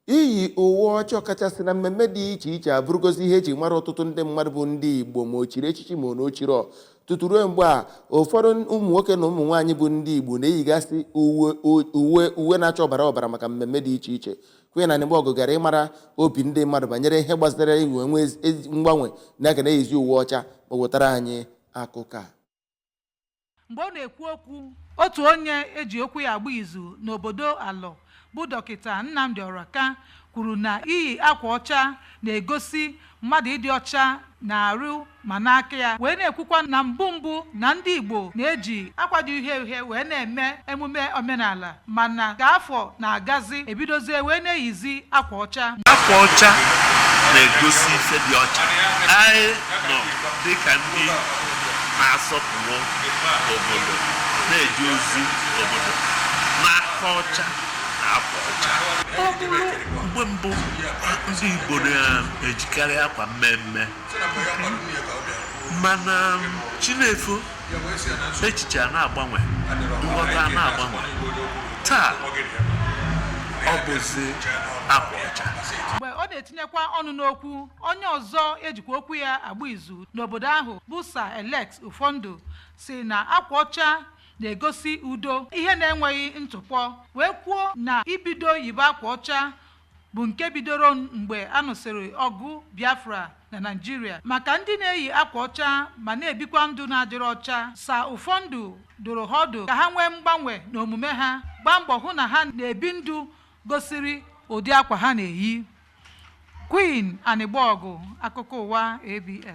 iyi uwe ọcha ọkachasị na mmemme dị iche iche abụrụgozi ihe eji mara ọtụtụ ndị mmadụ bụ ndị Igbo ma o chiri echichi ma o chiri tutu ruo mgbe a ụfọdụ ụmụ nwoke na ụmụ nwaanyị bụ ndị Igbo na-eyigasị uwe na-acha ọbara ọbara maka mmemme dị iche iche kwenye na mgbe ọgụ gara ịmara obi ndị mmadụ banyere ihe gbasara iwe mgbanwe na-aga na-eyizi uwe ọcha ma wetara anyị akụkọ a. Mgbe ọ na-ekwu okwu otu onye eji okwu ya agba izu n'obodo Alọ bụ dọkịta Nnamdi Ọraka kwuru na iyi akwa ọcha na-egosi mmadụ ịdị ọcha na-arụ ma n'aka ya, wee na-ekwukwa na mbụ na ndị Igbo na-eji akwa dị uhie uhie wee na-eme emume omenala, mana ka afọ na-agazi ebidozie wee na-eyizi akwa ọcha. Akwa ọcha na-egosi ife dị ọcha. Anyị nọ dịka ndị na-asọpụrụ obodo na-eji ozi obodo n'aka ọcha na akwa ọcha. Ọ bụrụ mgbe mbụ ndị Igbo na-ejikarị akwa mmemme, mana Chinefo echiche na-agbanwe, nghọta na-agbanwe. Taa ọ bụzi akwa ọcha. Mgbe ọ na-etinyekwa ọnụ n'okwu, onye ọzọ ejikwa okwu ya agba izu n'obodo ahụ bụ Sir Alex Ufondo si na akwa ọcha na-egosi udo, ihe na-enweghị ntụpọ, wee kwuo na ibido yibe akwa ọcha bụ nke bidoro mgbe a nụsịrị ọgụ Biafra na Nigeria. Maka ndị na-eyi akwa ọcha ma na-ebikwa ndụ na-adịrị ọcha, Sir Ufondo doro ha ọdụ ka ha nwee mgbanwe n'omume ha, gbaa mbọ hụ na ha na-ebi ndụ gosiri ụdị akwa ha na-eyi. Queen Anịgba Ọgụ, akụkọ ụwa ABS.